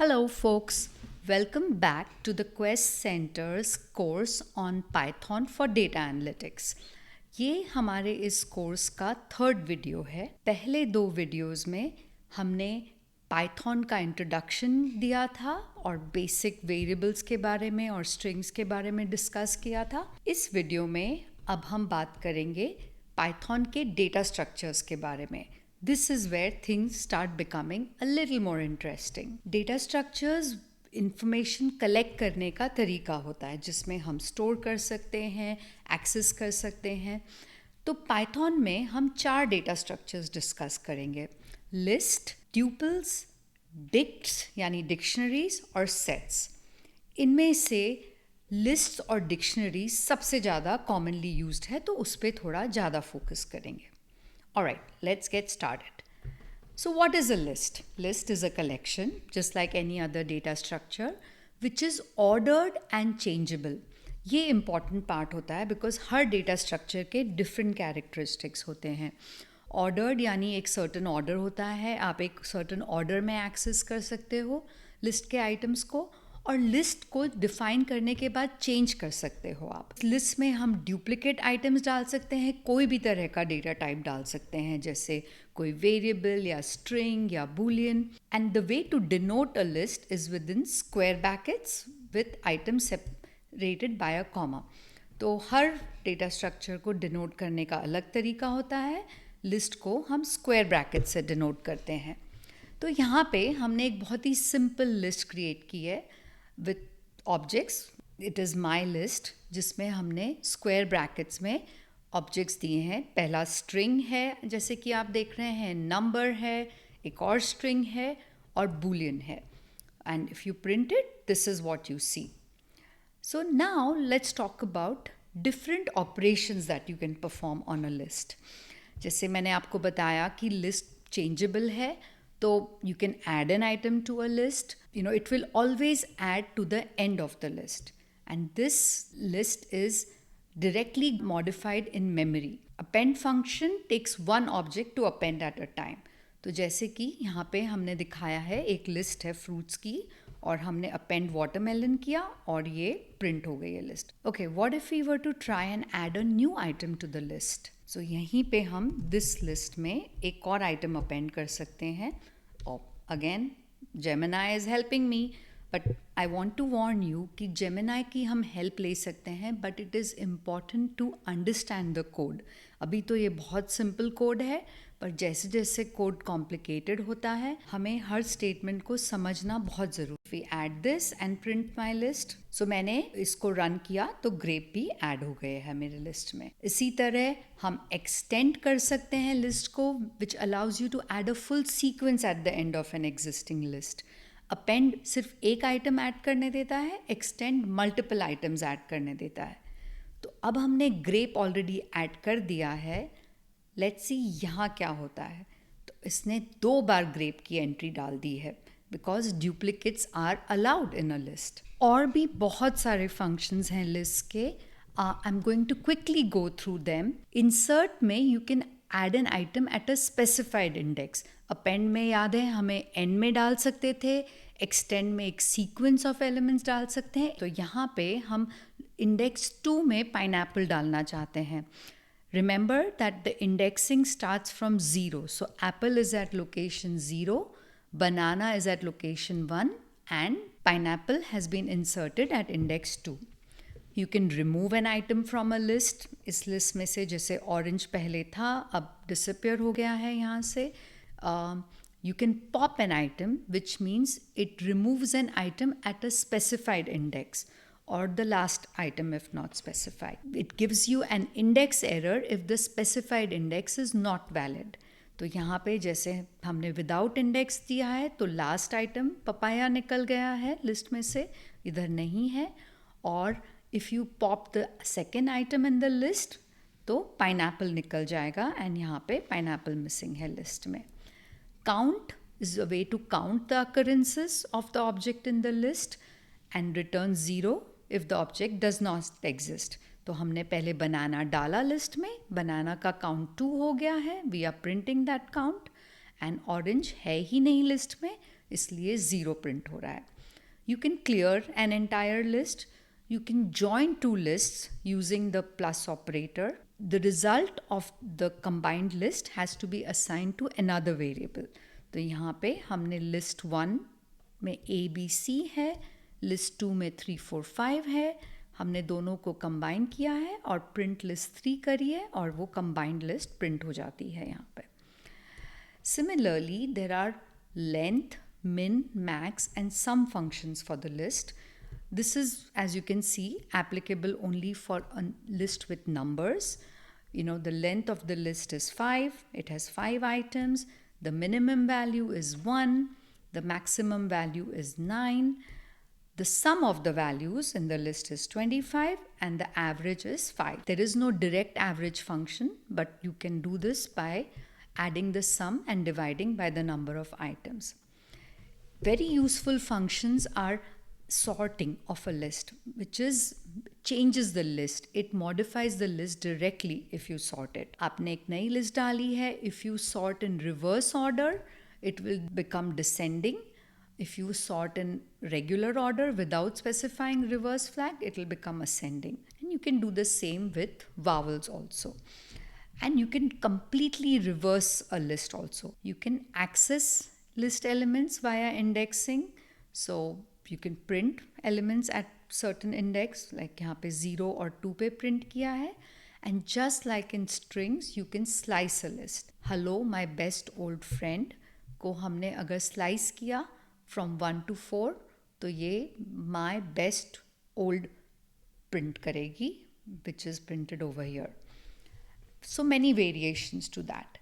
Hello, folks. Welcome back to the Quest Center's course on Python for Data Analytics. ये हमारे इस course का third video है. पहले दो वीडियोस में हमने पाइथन का इंट्रोडक्शन दिया था और बेसिक वेरिएबल्स के बारे में और स्ट्रिंग्स के बारे में डिस्कस किया था. इस वीडियो में अब हम बात करेंगे पाइथन के डेटा स्ट्रक्चर्स के बारे में. This is where things start becoming a little more interesting. Data structures information collect करने का तरीका होता है जिसमें हम स्टोर कर सकते हैं, एक्सेस कर सकते हैं. तो पाइथन में हम 4 डेटा स्ट्रक्चर्स डिस्कस करेंगे: लिस्ट, ट्यूपल्स, डिक्ट्स यानी डिक्शनरीज और सेट्स. इनमें से लिस्ट और डिक्शनरी सबसे ज़्यादा कॉमनली यूज्ड है, तो उस पर थोड़ा ज़्यादा फोकस करेंगे. Alright, let's get started. So what is a list? List is a collection, just like any other data structure, which is ordered and changeable. ये important part होता है because हर data structure के different characteristics होते हैं. Ordered यानी एक certain order होता है, आप एक certain order में access कर सकते हो list के items को, और लिस्ट को डिफाइन करने के बाद चेंज कर सकते हो आप. लिस्ट में हम डुप्लीकेट आइटम्स डाल सकते हैं, कोई भी तरह का डेटा टाइप डाल सकते हैं, जैसे कोई वेरिएबल या स्ट्रिंग या Boolean. And the way to denote a list is with in square brackets with item separated by a comma. तो हर डेटा स्ट्रक्चर को डिनोट करने का अलग तरीका होता है. लिस्ट को हम स्क्वायर ब्रैकेट से डिनोट करते हैं. तो यहाँ पे हमने एक बहुत ही सिंपल लिस्ट क्रिएट की है with objects. It is my list, जिसमें हमने स्क्वायर ब्रैकेट्स में ऑब्जेक्ट्स दिए हैं. पहला स्ट्रिंग है जैसे कि आप देख रहे हैं, नंबर है, एक और स्ट्रिंग है और बूलियन है. And if you print it, this is what you see. So now let's talk about different operations that you can perform on a list. जैसे मैंने आपको बताया कि लिस्ट चेंजेबल है, तो you can add an item to a list. It will always add to the end of the list. And this list is directly modified in memory. Append function takes one object to append at a time. तो जैसे कि यहाँ पे हमने दिखाया है, एक list है फ्रूट्स की और हमने append watermelon किया और ये प्रिंट हो गई है list. Okay, what if we were to try and add a new item to the list? सो यहीं पे हम दिस लिस्ट में एक और आइटम अपेंड कर सकते हैं. और again Gemini is helping me, but I want to warn you कि जेमिनाई की हम हेल्प ले सकते हैं, but it is important to understand the code. अभी तो ये बहुत सिंपल कोड है, पर जैसे जैसे कोड कॉम्प्लिकेटेड होता है, हमें हर स्टेटमेंट को समझना बहुत ज़रूरी. We add this and print my list. So मैंने इसको रन किया तो ग्रेप भी ऐड हो गए हैं मेरे लिस्ट में. इसी तरह हम एक्सटेंड कर सकते हैं लिस्ट को, which allows you to add a full sequence at the end of an existing list. Append सिर्फ एक आइटम ऐड करने देता है, एक्सटेंड मल्टीपल आइटम्स ऐड करने देता है. तो अब हमने ग्रेप ऑलरेडी ऐड कर दिया है. लेट्स सी यहाँ क्या होता है. तो इसने 2 बार ग्रेप की एंट्री डाल दी है, because duplicates are allowed in a list. और भी बहुत सारे फंक्शंस हैं लिस्ट के. I am going to quickly go through them. Insert में you can add an item at a specified index. Append में याद है हमें एंड में डाल सकते थे, एक्सटेंड में एक सीक्वेंस ऑफ एलिमेंट्स डाल सकते हैं. तो यहाँ पे हम इंडेक्स 2 में पाइनएप्पल डालना चाहते हैं. Remember that the indexing starts from 0. So apple is at location 0, banana is at location 1, and pineapple has been inserted at index 2. You can remove an item from a list. इस list में से जैसे orange पहले था, अब disappear हो गया है यहाँ से. You can pop an item, which means it removes an item at a specified index, or the last item if not specified. It gives you an index error if the specified index is not valid. तो यहाँ पे जैसे हमने without index दिया है, तो last item papaya निकल गया है लिस्ट में से, इधर नहीं है. और if you pop the second item in the list, तो पाइनएप्पल निकल जाएगा, एंड यहाँ पे पाइनएप्पल मिसिंग है लिस्ट में. Count is a way to count the occurrences of the object in the list and return 0 if the object does not exist. तो हमने पहले बनाना डाला लिस्ट में, बनाना का काउंट 2 हो गया है, we are printing that count. And orange है ही नहीं लिस्ट में, इसलिए 0 प्रिंट हो रहा है. You can clear an entire list. You can join two lists using the plus operator. The result of the combined list has to be assigned to another variable. तो यहाँ पे हमने list 1 में A, B, C है, list 2 में 3, 4, 5 है, हमने दोनों को combine किया है और print list 3 करी है और वो combined list print हो जाती है यहाँ पे. Similarly, there are length, min, max and sum functions for the list. This is, as you can see, applicable only for a list with numbers. The length of the list is 5. It has 5 items. The minimum value is 1. The maximum value is 9. The sum of the values in the list is 25 and the average is 5. There is no direct average function, but you can do this by adding the sum and dividing by the number of items. Very useful functions are sorting of a list, which changes the list. It modifies the list directly if you sort it. आपने एक नई list डाली है. If you sort in reverse order, it will become descending. If you sort in regular order without specifying reverse flag, it will become ascending. And you can do the same with vowels also. And you can completely reverse a list also. You can access list elements via indexing. So you can print elements at certain index, like यहाँ पे 0 और 2 पे print किया है. And just like in strings, you can slice a list. Hello, my best old friend को हमने अगर slice किया from 1 to 4, तो ये my best old print करेगी, which is printed over here. So many variations to that.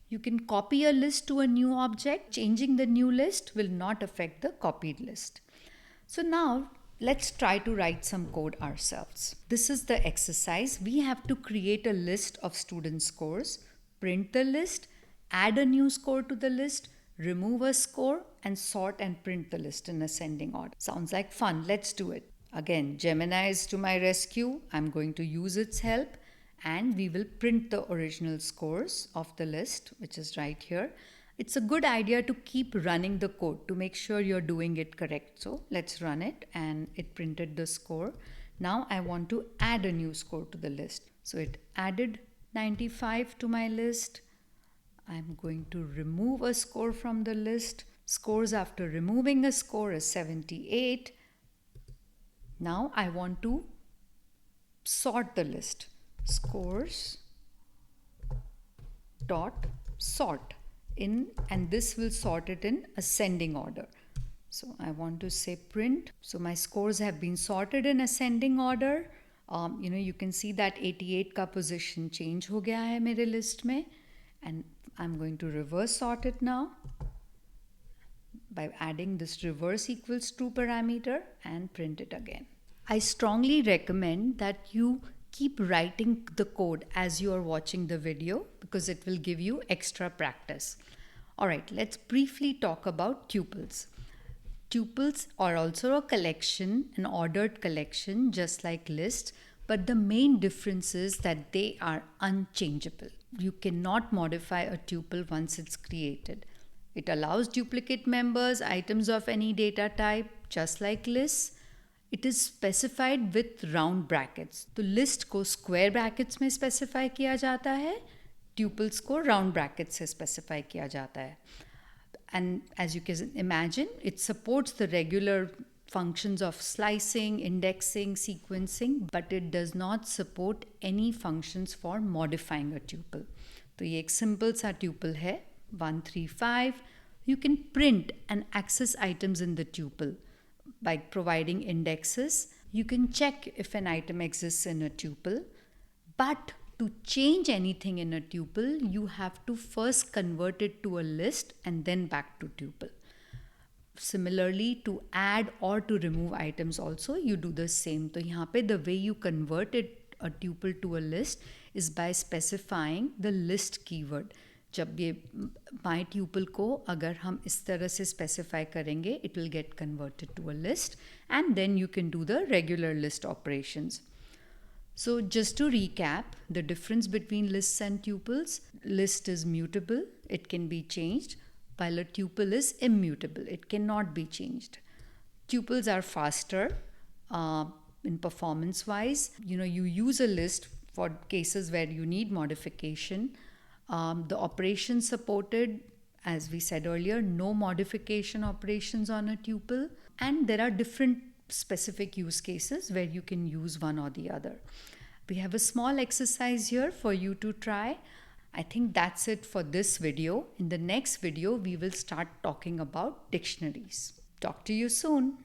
You can copy a list to a new object. Changing the new list will not affect the copied list. So now let's try to write some code ourselves. This is the exercise. We have to create a list of student scores, print the list, add a new score to the list, remove a score, and sort and print the list in ascending order. Sounds like fun. Let's do it. Again, Gemini is to my rescue. I'm going to use its help. And we will print the original scores of the list, which is right here. It's a good idea to keep running the code to make sure you're doing it correct. So let's run it, and it printed the score. Now I want to add a new score to the list. So it added 95 to my list. I'm going to remove a score from the list. Scores after removing a score is 78. Now I want to sort the list. Scores dot sort in, and this will sort it in ascending order. So I want to say print. So my scores have been sorted in ascending order. You can see that 88 का position change हो गया है मेरे list में, and I'm going to reverse sort it now by adding this reverse equals true parameter and print it again. I strongly recommend that you keep writing the code as you are watching the video because it will give you extra practice. Alright, let's briefly talk about tuples. Tuples are also a collection, an ordered collection just like lists, but the main difference is that they are unchangeable. You cannot modify a tuple once it's created. It allows duplicate members, items of any data type, just like lists. It is specified with round brackets. तो list को square brackets में specify किया जाता है, tuples को round brackets से specify किया जाता है. And as you can imagine, it supports the regular functions of slicing, indexing, sequencing, but it does not support any functions for modifying a tuple. तो ये एक simple सा tuple है, 135. You can print and access items in the tuple by providing indexes. You can check if an item exists in a tuple, but to change anything in a tuple, you have to first convert it to a list and then back to tuple. Similarly, to add or to remove items also, you do the same. So यहाँ पे the way you convert a tuple to a list is by specifying the list keyword. जब ये my tuple को अगर हम इस तरह से specify करेंगे, it will get converted to a list, and then you can do the regular list operations. So just to recap, the difference between lists and tuples: list is mutable, it can be changed. while a tuple is immutable. It cannot be changed. Tuples are faster in performance wise. You use a list for cases where you need modification. The operations supported, as we said earlier, no modification operations on a tuple, and there are different specific use cases where you can use one or the other. We have a small exercise here for you to try. I think that's it for this video. In the next video, we will start talking about dictionaries. Talk to you soon.